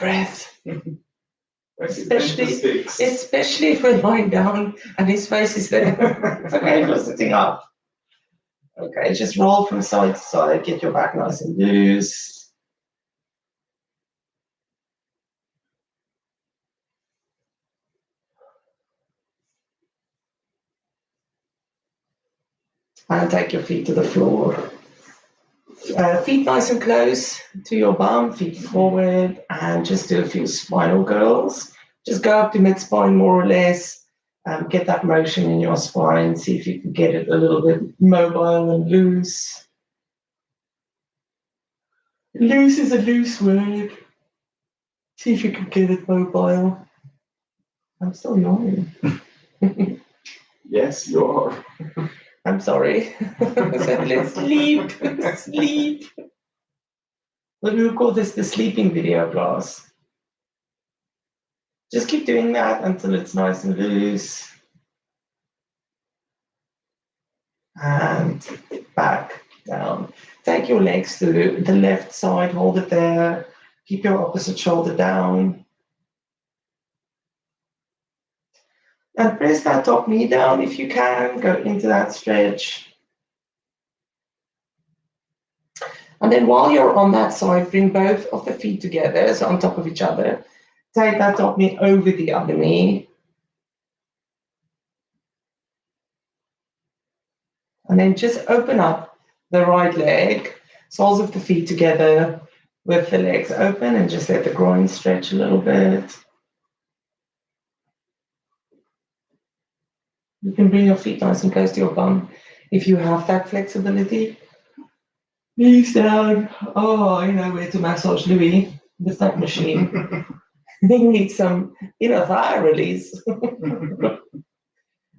breath. Especially if we're lying down and his face is there. It's okay if you're sitting up. Okay, just roll from side to side, get your back nice and loose. And take your feet to the floor. Feet nice and close to your bum, feet forward, and just do a few spinal curls. Just go up to mid-spine more or less. Get that motion in your spine. See if you can get it a little bit mobile and loose. Loose is a loose word. See if you can get it mobile. I'm still yawning. Yes, you are. I'm sorry. So let's sleep. Sleep. We'll call this the sleeping video class. Just keep doing that until it's nice and loose. And back down. Take your legs to the left side, hold it there. Keep your opposite shoulder down. And press that top knee down if you can. Go into that stretch. And then while you're on that side, bring both of the feet together, so on top of each other. Take that top knee over the other knee. And then just open up the right leg, soles of the feet together with the legs open, and just let the groin stretch a little bit. You can bring your feet nice and close to your bum if you have that flexibility. Knees down. Oh, I know where to massage Louis with that machine. He needs some inner thigh release.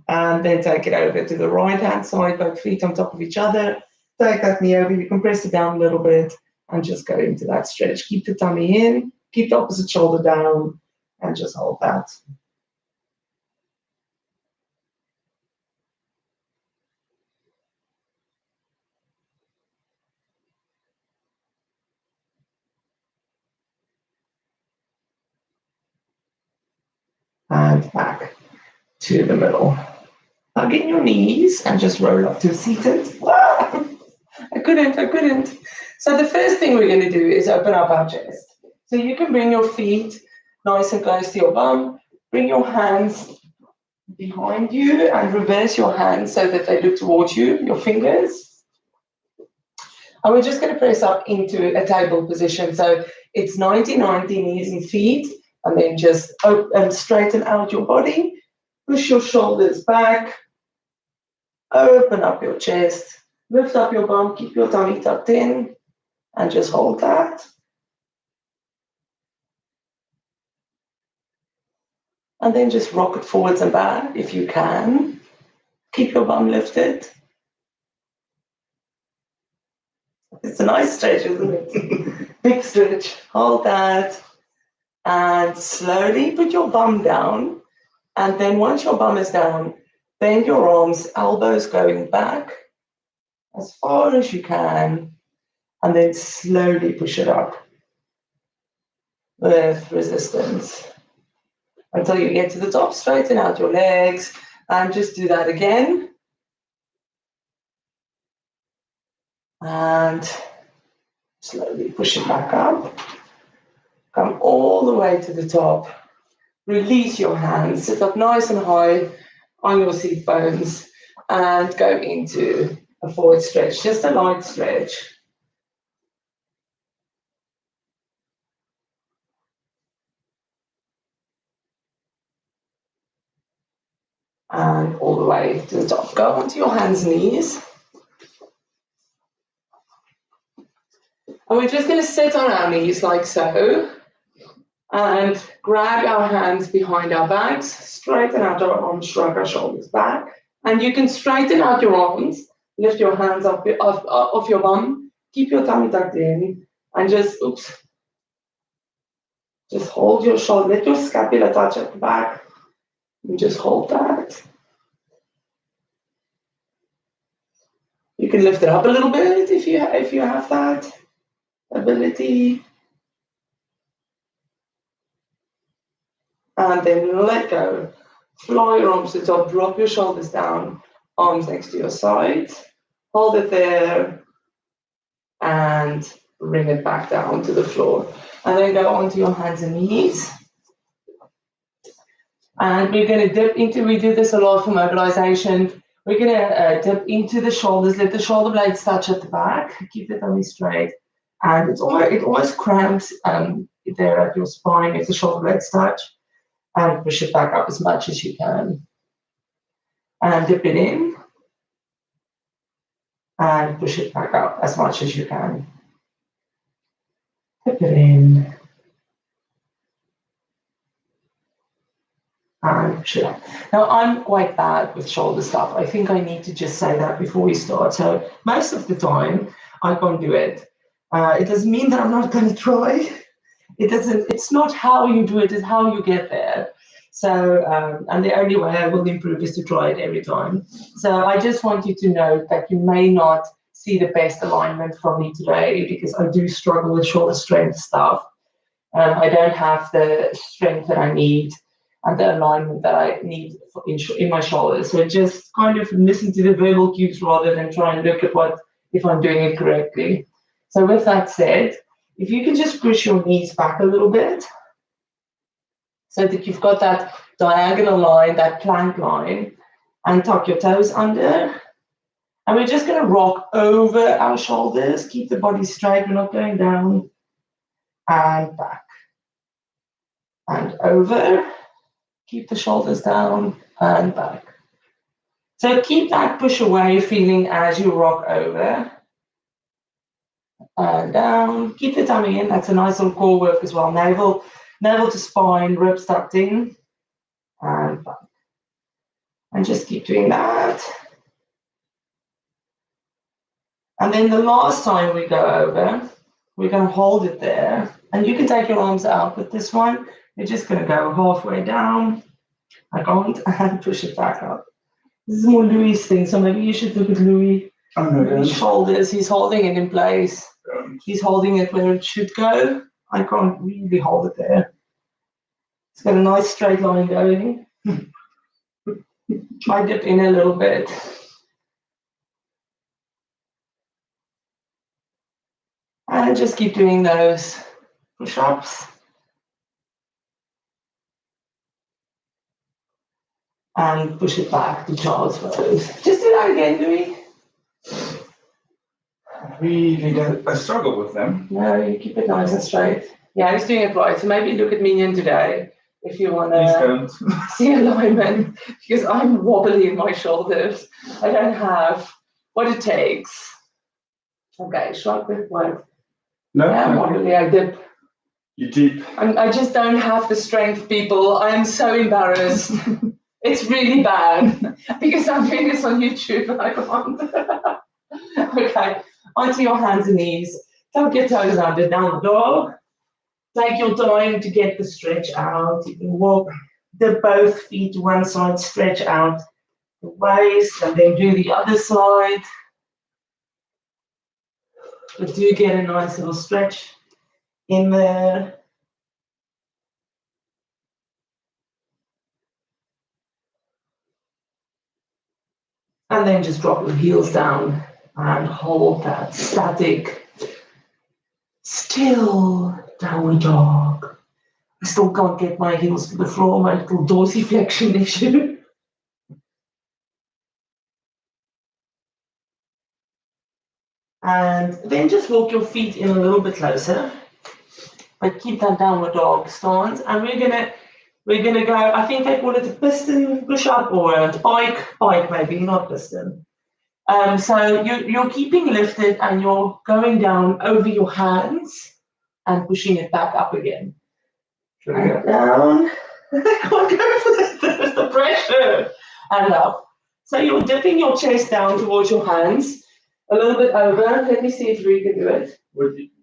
And then take it over to the right hand side, both feet on top of each other. Take that knee over. You can press it down a little bit and just go into that stretch. Keep the tummy in, keep the opposite shoulder down, and just hold that. And back to the middle. Hug in your knees and just roll up to seated. Ah, I couldn't. So the first thing we're going to do is open up our chest. So you can bring your feet nice and close to your bum. Bring your hands behind you and reverse your hands so that they look towards you, your fingers. And we're just going to press up into a table position. So it's 90-90 knees and feet, and then just straighten out your body. Push your shoulders back. Open up your chest. Lift up your bum. Keep your tummy tucked in. And just hold that. And then just rock it forwards and back if you can. Keep your bum lifted. It's a nice stretch, isn't it? Big stretch. Hold that. And slowly put your bum down. And then once your bum is down, bend your arms, elbows going back as far as you can. And then slowly push it up with resistance until you get to the top. Straighten out your legs and just do that again. And slowly push it back up. Come all the way to the top. Release your hands. Sit up nice and high on your seat bones and go into a forward stretch. Just a light stretch. And all the way to the top. Go onto your hands and knees. And we're just going to sit on our knees like so. And grab our hands behind our backs. Straighten out our arms, shrug our shoulders back. And you can straighten out your arms. Lift your hands off your bum. Keep your tummy tucked in. And just hold your shoulder. Let your scapula touch at the back. And just hold that. You can lift it up a little bit if you have that ability. And then let go. Fly your arms to the top, drop your shoulders down, arms next to your sides. Hold it there and bring it back down to the floor. And then go onto your hands and knees. And we're going to dip into, we do this a lot for mobilization. We're going to dip into the shoulders, let the shoulder blades touch at the back, keep the tummy straight. And it almost cramps there at your spine if the shoulder blades touch. And push it back up as much as you can. And dip it in. And push it back up as much as you can. Dip it in. And push it up. Now, I'm quite bad with shoulder stuff. I think I need to just say that before we start. So most of the time, I can't do it. It doesn't mean that I'm not going to try. It's not how you do it, it's how you get there. So, and the only way I will improve is to try it every time. So I just want you to know that you may not see the best alignment from me today because I do struggle with shoulder strength stuff. I don't have the strength that I need and the alignment that I need in my shoulders. So just kind of listen to the verbal cues rather than try and look at if I'm doing it correctly. So with that said, if you can just push your knees back a little bit so that you've got that diagonal line, that plank line, and tuck your toes under. And we're just going to rock over our shoulders, keep the body straight, we're not going down, and back, and over, keep the shoulders down, and back. So keep that push away feeling as you rock over. And down, keep the tummy in, that's a nice little core work as well. Navel to spine, ribs tucked in, and back. And just keep doing that. And then the last time we go over, we're going to hold it there. And you can take your arms out, but this one, you're just going to go halfway down, like on, and push it back up. This is more Louis' thing, so maybe you should look at Louis. His shoulders, he's holding it in place. He's holding it where it should go. I can't really hold it there. It's got a nice straight line going. Try dip in a little bit. And just keep doing those push-ups. And push it back to child's pose. Just do that again, Louis. I struggle with them. No, you keep it nice and straight. Yeah, he's doing it right. So maybe look at Minion today if you want to see alignment, because I'm wobbly in my shoulders. I don't have what it takes. Okay, shrug with what? No, I'm wobbly, I dip. You dip. I just don't have the strength, people. I am so embarrassed. It's really bad because I'm doing this on YouTube and I can't. Okay, onto your hands and knees. Tuck your toes under, down the dog. Take your time to get the stretch out. You can walk both feet to one side, stretch out the waist, and then do the other side. But do get a nice little stretch in there. And then just drop your heels down and hold that static, still downward dog. I still can't get my heels to the floor, my little dorsiflexion issue. And then just walk your feet in a little bit closer, but keep that downward dog stance. And we're gonna go, I think they call it a piston push-up or a bike maybe, not piston. So you're keeping lifted and you're going down over your hands and pushing it back up again. And down. I can't go for the pressure. And up. So you're dipping your chest down towards your hands, a little bit over. Let me see if Louis can do it.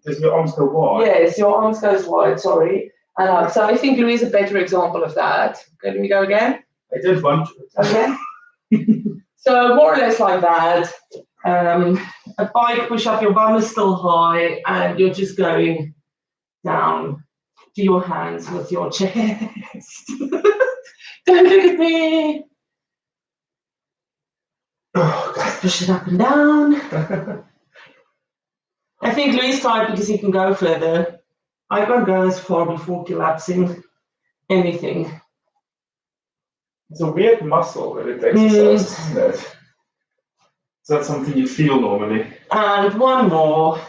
Does your arms go wide? Yes, your arms goes wide, sorry. And up. So I think Louis is a better example of that. Okay, let me go again. I did one. Okay. So more or less like that. A bike push up, your bum is still high and you're just going down to your hands with your chest. Don't look at me. Just push it up and down. I think Louis tried because he can go further. I can't go as far before collapsing anything. It's a weird muscle that it exercises, isn't it? Is that something you feel normally? And one more.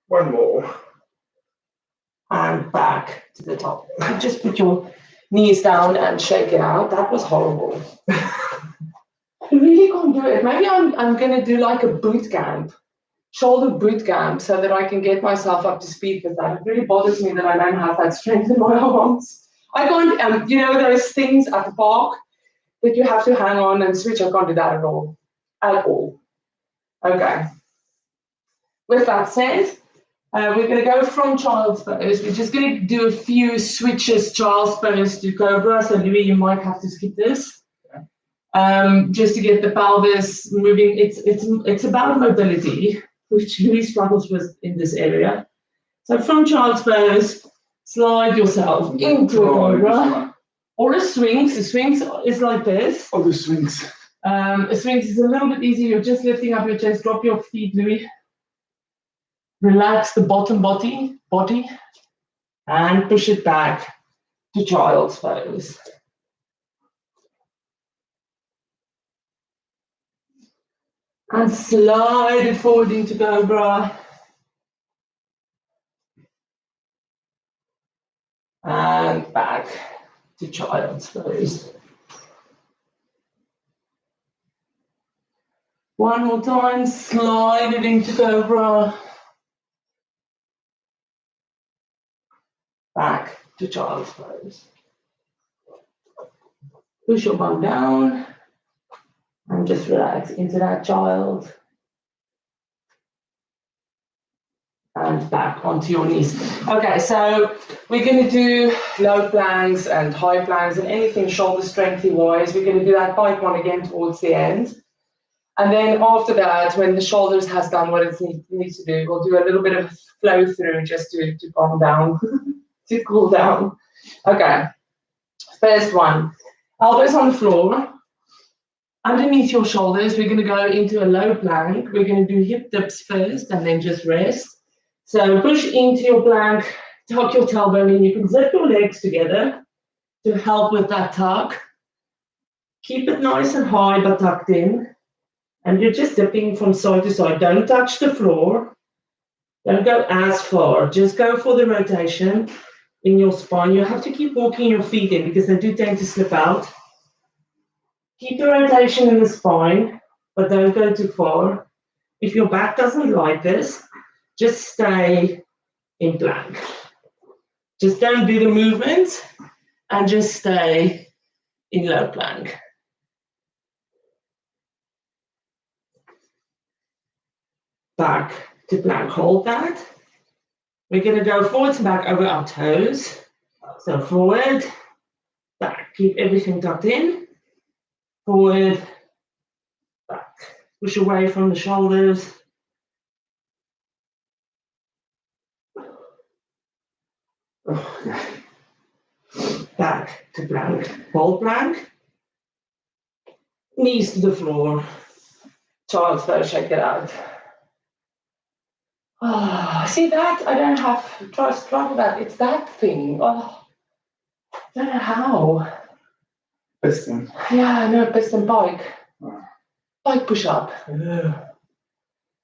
One more. And back to the top. You just put your knees down and shake it out. That was horrible. I really can't do it. Maybe I'm going to do like a boot camp, shoulder boot camp, so that I can get myself up to speed with that. It really bothers me that I don't have that strength in my arms. I can't, you know, those things at the park that you have to hang on and switch. I can't do that at all. At all. Okay. With that said, we're going to go from child's pose. We're just going to do a few switches, child's pose to cobra. So Louis, you might have to skip this. Just to get the pelvis moving. It's about mobility, which Louis struggles with in this area. So from child's pose, slide yourself into a cobra or a Sphinx. A Sphinx is like this. Oh, the Sphinx. A Sphinx is a little bit easier. You're just lifting up your chest. Drop your feet, Louis. Relax the bottom body, and push it back to child's pose. And slide it forward into cobra. And back to child's pose. One more time, slide it into cobra. Back to child's pose. Push your bum down and just relax into that child. And back onto your knees. Okay, so we're going to do low planks and high planks and anything shoulder strengthy wise. We're going to do that bike one again towards the end. And then after that, when the shoulders has done what it needs to do, we'll do a little bit of flow through just to calm down, to cool down. Okay, first one, elbows on the floor. Underneath your shoulders, we're going to go into a low plank. We're going to do hip dips first and then just rest. So push into your plank, tuck your tailbone in. You can zip your legs together to help with that tuck. Keep it nice and high but tucked in. And you're just dipping from side to side. Don't touch the floor. Don't go as far. Just go for the rotation in your spine. You have to keep walking your feet in because they do tend to slip out. Keep the rotation in the spine, but don't go too far. If your back doesn't like this, just stay in plank. Just don't do the movements and just stay in low plank. Back to plank, hold that. We're going to go forwards and back over our toes. So forward, back, keep everything tucked in. Forward, back. Push away from the shoulders. Back to plank, hold plank. Knees to the floor. Child's pose, shake it out. Oh, see that? I don't have to try that. It's that thing. Oh, I don't know how. Piston. Yeah, no, piston bike. Oh. Bike push up. Yeah.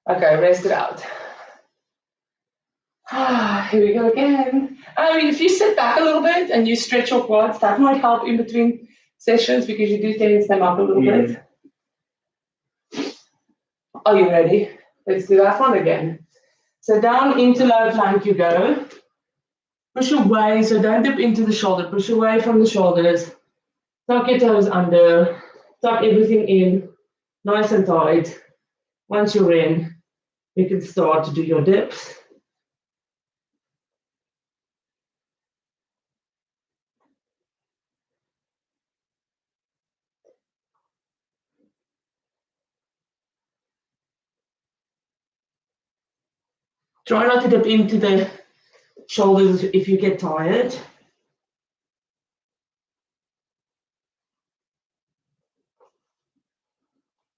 Okay, rest it out. Here we go again. If you sit back a little bit and you stretch your quads, that might help in between sessions because you do tense them up a little bit. Are you ready? Let's do that one again. So down into low plank you go. Push away, so don't dip into the shoulder. Push away from the shoulders. Tuck your toes under. Tuck everything in, nice and tight. Once you're in, you can start to do your dips. Try not to dip into the Shoulders if you get tired.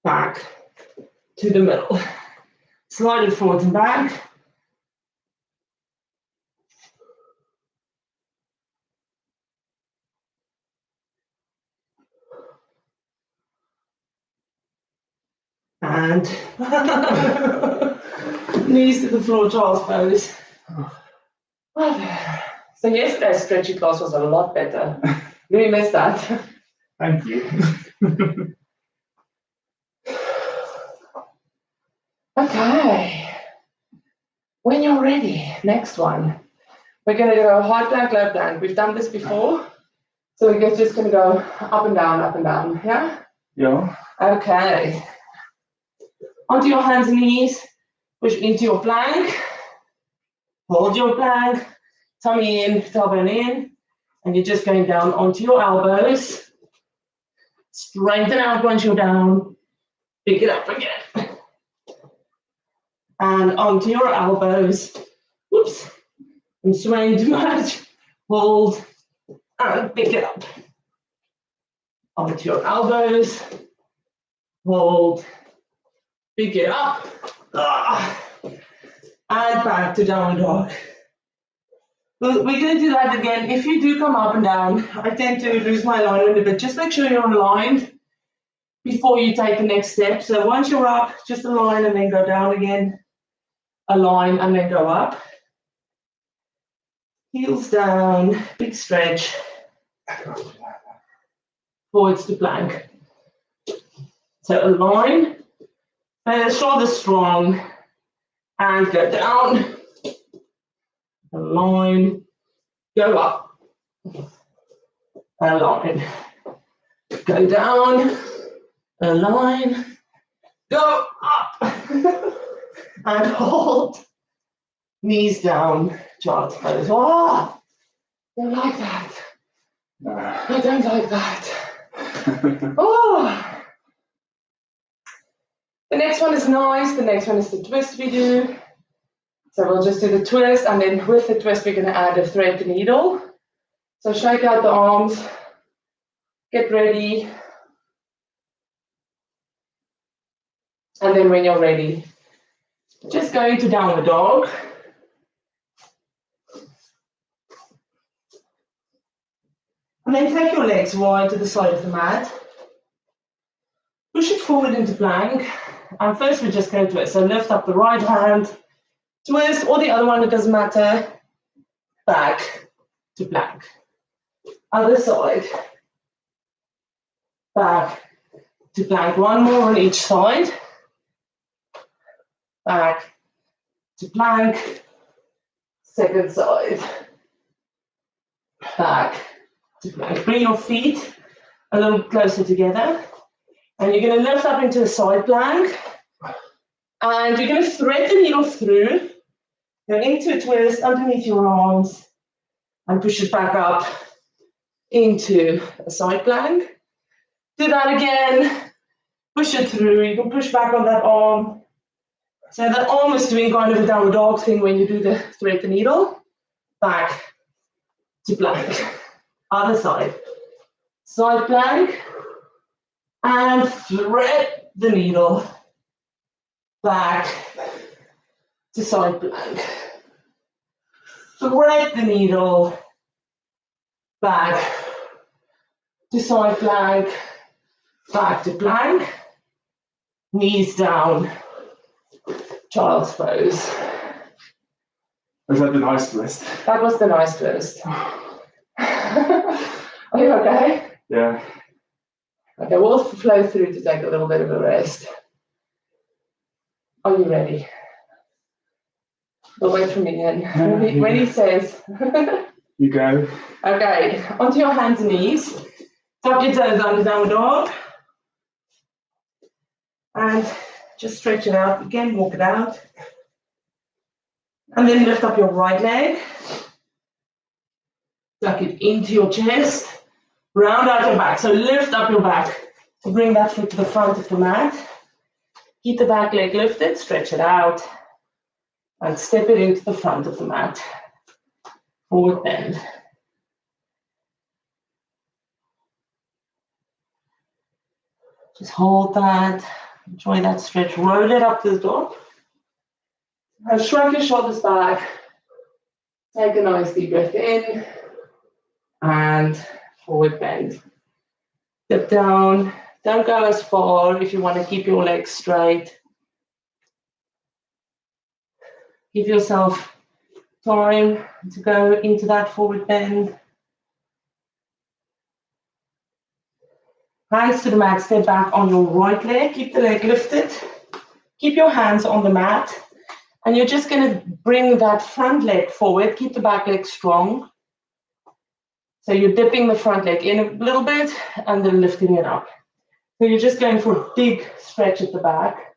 Back to the middle. Slide it forward and back. And knees to the floor, child's pose. So yesterday's stretching class was a lot better. We missed that. Thank you. Okay. When you're ready, next one. We're going to go high plank, low plank. We've done this before. So we're just going to go up and down, yeah? Yeah. Okay. Onto your hands and knees, push into your plank, hold your plank, tummy in, tailbone in, and you're just going down onto your elbows. Strengthen out once you're down, pick it up again. And onto your elbows. Whoops, I'm swaying too much. Hold, and pick it up. Onto your elbows, hold, pick it up, and back to downward dog. We're going to do that again. If you do come up and down, I tend to lose my alignment a bit. Just make sure you're aligned before you take the next step. So once you're up, just align and then go down again. Align and then go up. Heels down, big stretch. Forwards to plank. So align. Shoulders strong, and go down, align, go up, align, go down, align, go up, and hold, knees down, child's pose. Oh, don't like that. I don't like that. Oh. The next one is nice. The next one is the twist we do. So we'll just do the twist, and then with the twist, we're going to add a thread the needle. So shake out the arms, get ready. And then when you're ready, just go into downward dog. And then take your legs wide to the side of the mat. Push it forward into plank. And first we're just going to twist. So lift up the right hand, twist, or the other one, it doesn't matter. Back to plank. Other side. Back to plank. One more on each side. Back to plank. Second side. Back to plank. Bring your feet a little closer together. And you're going to lift up into a side plank. And you're going to thread the needle through. Go into a twist underneath your arms. And push it back up into a side plank. Do that again. Push it through. You can push back on that arm. So that arm is doing kind of a downward dog thing when you do the thread the needle. Back to plank. Other side. Side plank. And thread the needle back to side plank. Thread the needle back to side plank, back to plank, knees down, child's pose. Was that the nice twist? That was the nice twist. Are you okay? Yeah. Okay, we'll flow through to take a little bit of a rest. Are you ready? We'll wait for me then. When he says. You go. Okay, onto your hands and knees. Tuck your toes under downward dog. And just stretch it out. Again, walk it out. And then lift up your right leg. Tuck it into your chest. Round out your back. So lift up your back. So bring that foot to the front of the mat. Keep the back leg lifted. Stretch it out. And step it into the front of the mat. forward bend. Just hold that, enjoy that stretch, roll it up to the top. And shrug your shoulders back. Take a nice deep breath in and forward bend. Dip down, don't go as far if you want to keep your legs straight. Give yourself time to go into that forward bend. Hands to the mat, step back on your right leg, keep the leg lifted. Keep your hands on the mat. And you're just going to bring that front leg forward, keep the back leg strong. So you're dipping the front leg in a little bit and then lifting it up. So you're just going for a big stretch at the back.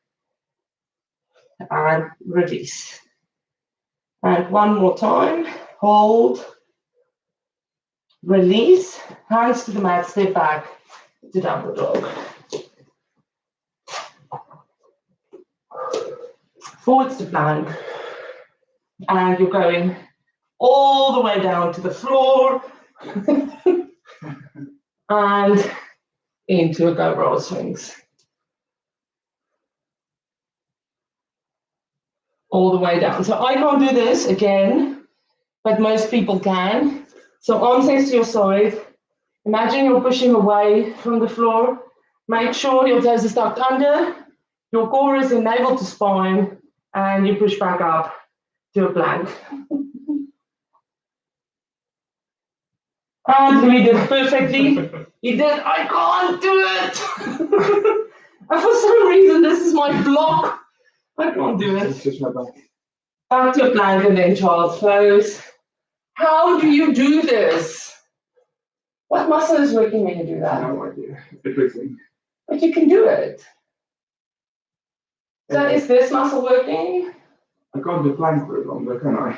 And release. And one more time, hold, release, hands to the mat, step back to downward dog. Forwards to plank, and you're going all the way down to the floor and into a go roll swings. All the way down. So I can't do this again, but most people can. So arms next to your side. Imagine you're pushing away from the floor. Make sure your toes are tucked under, your core is in navel to spine, and you push back up to a plank. And we did perfectly. You did. I can't do it. And for some reason, this is my block. I can't do it. Just my back. Back to a plank and then child's pose. How do you do this? What muscle is working when you do that? No idea. Everything. But you can do it. So is this muscle working? I can't do plank very long, but can I?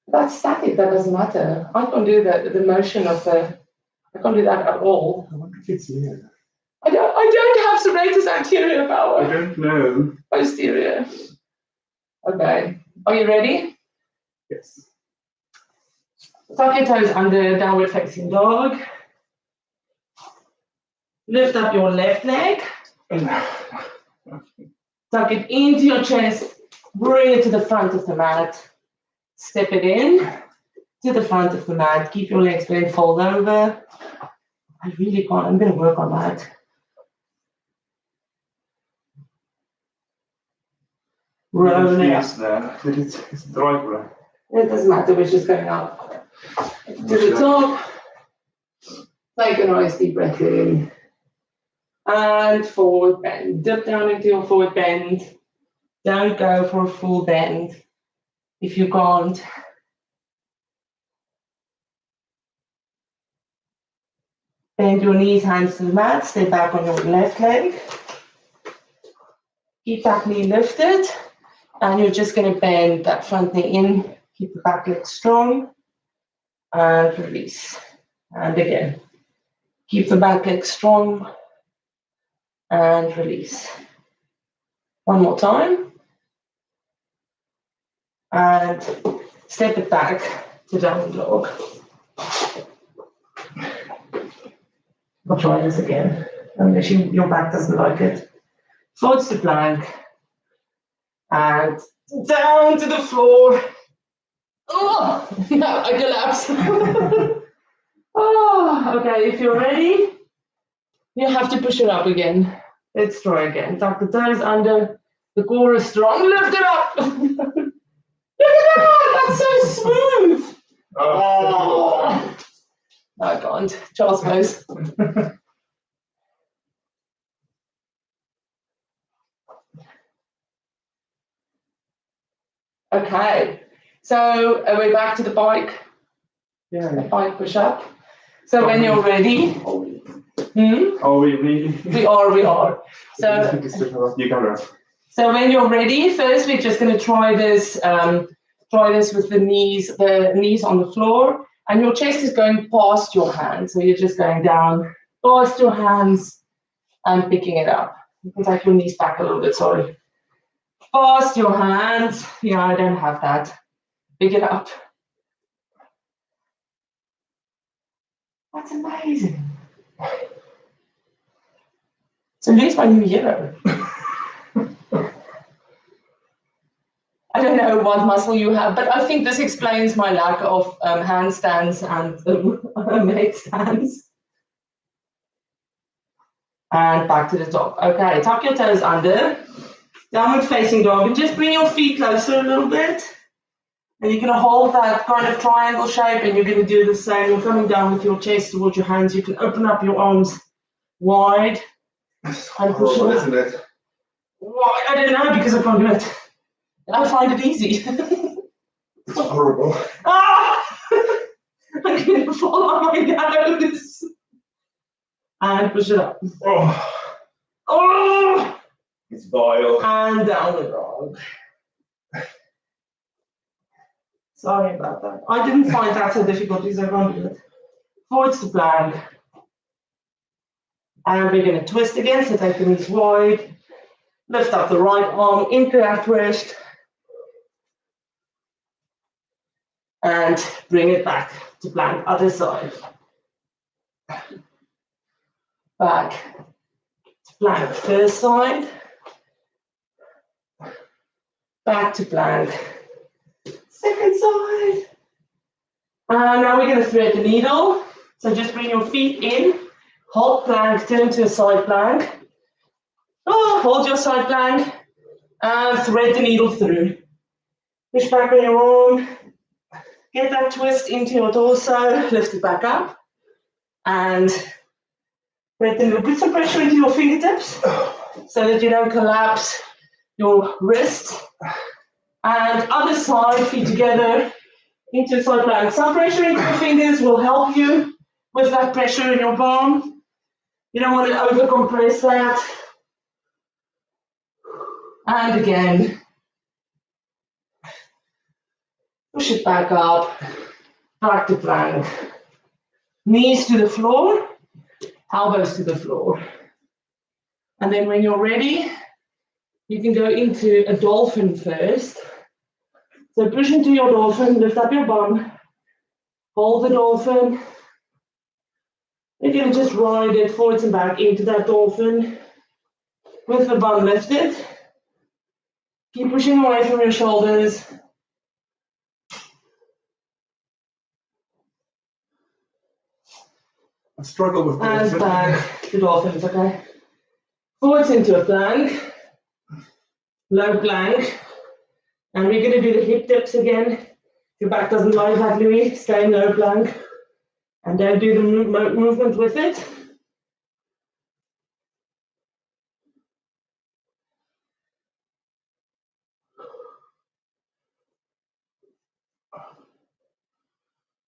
That's static, that doesn't matter. I can't do the motion of the, I can't do that at all. I wonder if it's here. I don't have serratus anterior I power. don't know. Posterior. Okay. Are you ready? Yes. Tuck your toes under, downward facing dog. Lift up your left leg. Tuck it into your chest. Bring it to the front of the mat. Step it in to the front of the mat. Keep your legs bent, fold over. I really can't. I'm going to work on that. Roll it up. There. It's the right way. It doesn't matter, we're just going up to the top. Take a nice deep breath in. And forward bend. Dip down into your forward bend. Don't go for a full bend if you can't. Bend your knees, hands to the mat. Stay back on your left leg. Keep that knee lifted. And you're just going to bend that front knee in. Keep the back leg strong. And release. And again. Keep the back leg strong. And release. One more time. And step it back to downward dog. I'll try this again, unless your back doesn't like it. Forwards to plank. And down to the floor. Oh, no, I collapse. Oh, okay, if you're ready, you have to push it up again. Let's try again. Tuck the toes under. The core is strong. Lift it up. Look at that. That's so smooth. Oh. No, I can't. Child's pose. Okay. So we're back to the bike. Yeah. The bike push up. So when you're ready. Are we really? We are. So You can rest. So when you're ready, first we're just going to try this with the knees on the floor, and your chest is going past your hands. So you're just going down past your hands and picking it up. You can take your knees back a little bit, sorry. Past your hands. Yeah, I don't have that. Pick it up. That's amazing. So Lou's my new hero. I don't know what muscle you have, but I think this explains my lack of handstands and headstands. And back to the top. Okay, tuck your toes under. Downward facing dog. And just bring your feet closer a little bit. And you're going to hold that kind of triangle shape, and you're going to do the same. You're coming down with your chest towards your hands. You can open up your arms wide. It's And push horrible, it. isn't it? Why? I don't know, because I can't do it. I find it easy. It's horrible. Ah! I'm going to fall on my nose. And push it up. Oh, Oh! it's vile. And downward dog. Sorry about that. I didn't find that so difficult because I can't do it. Forwards to plank. And we're going to twist again, so take the knees wide. Lift up the right arm into that twist. And bring it back to plank, other side. Back to plank, first side. Back to plank, second side. And now we're going to thread the needle. So just bring your feet in, hold plank, turn to a side plank. Oh, hold your side plank and thread the needle through. Push back on your arm. Get that twist into your torso, lift it back up. And thread the needle. Put some pressure into your fingertips so that you don't collapse your wrist. And other side, feet together into a side plank. Some pressure into your fingers will help you with that pressure in your palm. You don't want to overcompress that. And again, push it back up, back to plank. Knees to the floor, elbows to the floor. And then when you're ready, you can go into a dolphin first. So push into your dolphin, lift up your bum, hold the dolphin. You're going to just ride it forwards and back into that dolphin with the bum lifted. Keep pushing away from your shoulders. I struggle with And this. back to dolphins, okay? Forwards into a plank, low plank. And we're going to do the hip dips again. If your back doesn't like that, Louis, stay in low plank. And don't do the movement with it.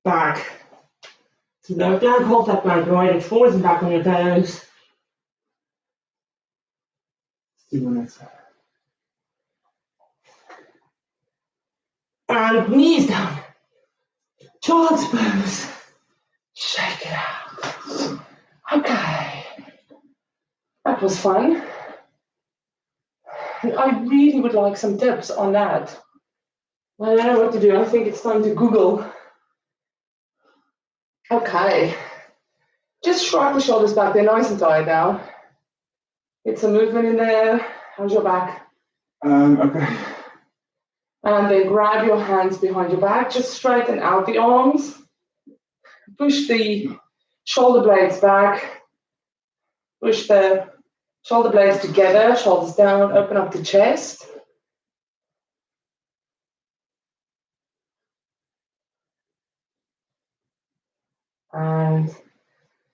Back to low plank, hold that plank, ride it forwards and back on your toes. 2 minutes. And knees down. Child's pose. Shake it out. Okay. That was fun. I really would like some tips on that. I don't know what to do. I think it's time to Google. Okay. Just shrug the shoulders back. They're nice and tight now. Get some movement in there. How's your back? Okay. And then grab your hands behind your back. Just straighten out the arms. Push the shoulder blades back. Push the shoulder blades together. Shoulders down. Open up the chest. And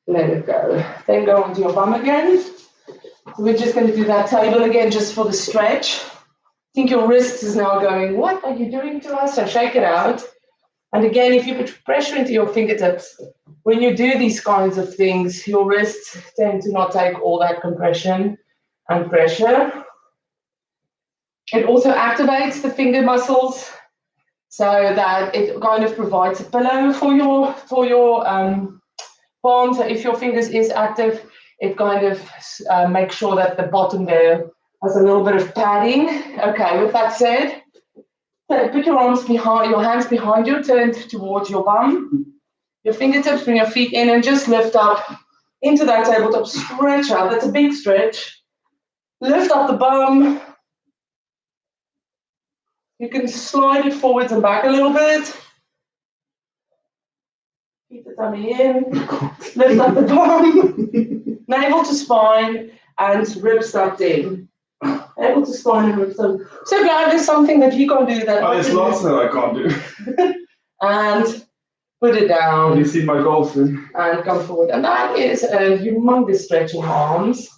let it go. Then go onto your bum again. So we're just going to do that table again just for the stretch. I think your wrist is now going, what are you doing to us? So shake it out. And again, if you put pressure into your fingertips, when you do these kinds of things, your wrists tend to not take all that compression and pressure. It also activates the finger muscles so that it kind of provides a pillow for your palm. So if your fingers is active, it kind of makes sure that the bottom there has a little bit of padding. Okay, with that said, so put your arms behind, your hands behind you, turned towards your bum. Your fingertips, bring your feet in and just lift up into that tabletop. Stretch out. That's a big stretch. Lift up the bum. You can slide it forwards and back a little bit. Keep the tummy in. Lift up the bum. Navel to spine and ribs tucked in. Navel to spine and ribs tucked in. So glad there's something that you can do that. Oh, there's lots that I can't do. And put it down. Have you seen my golfing? And come forward. And that is a humongous stretch in arms.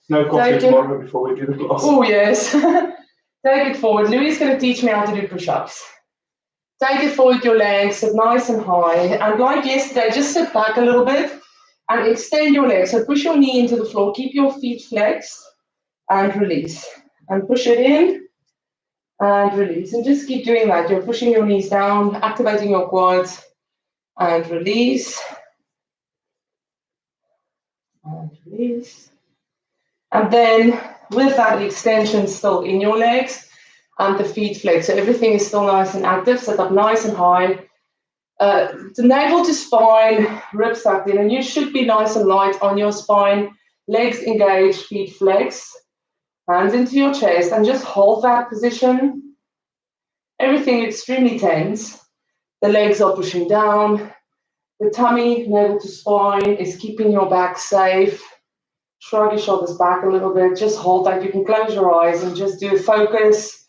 No coffee tomorrow before we do the class. Oh, yes. Take it forward. Louis is going to teach me how to do push-ups. Take it forward, your legs, sit nice and high. And like yesterday, just sit back a little bit and extend your legs. So push your knee into the floor. Keep your feet flexed and release. And push it in and release. And just keep doing that. You're pushing your knees down, activating your quads and release. And release. And then with that extension still in your legs and the feet flex. So everything is still nice and active. Sit up nice and high. The navel to spine, ribs tucked in. And you should be nice and light on your spine. Legs engaged, feet flex. Hands into your chest and just hold that position. Everything extremely tense. The legs are pushing down. The tummy, navel to spine, is keeping your back safe. Shrug your shoulders back a little bit. Just hold that. You can close your eyes and just do a focus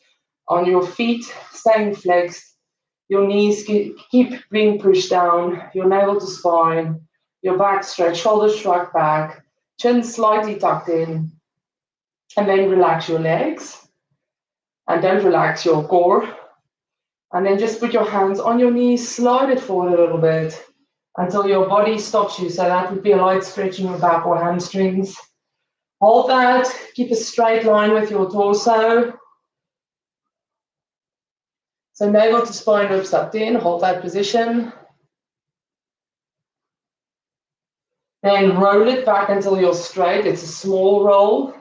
on your feet, staying flexed. Your knees keep being pushed down. Your navel to spine. Your back stretched, shoulders shrug back. Chin slightly tucked in. And then relax your legs. And don't relax your core. And then just put your hands on your knees. Slide it forward a little bit until your body stops you. So that would be a light stretch in your back or hamstrings. Hold that. Keep a straight line with your torso. So navel to spine, ribs tucked in. Hold that position. Then roll it back until you're straight. It's a small roll.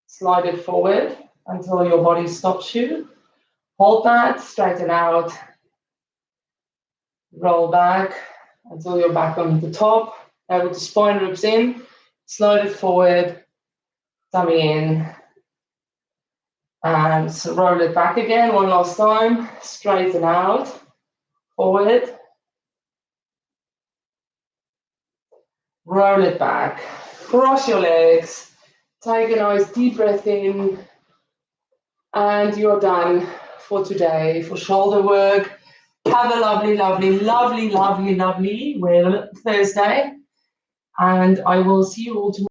Slide it forward until your body stops you. Hold that. Straighten out. Roll back until you're back on the top. Navel to spine, ribs in. Slide it forward. Tummy in. And so roll it back again one last time. Straighten out. Forward. Roll it back. Cross your legs. Take a nice deep breath in. And you're done for today, for shoulder work. Have a lovely, lovely, lovely, lovely, lovely Thursday. And I will see you all tomorrow.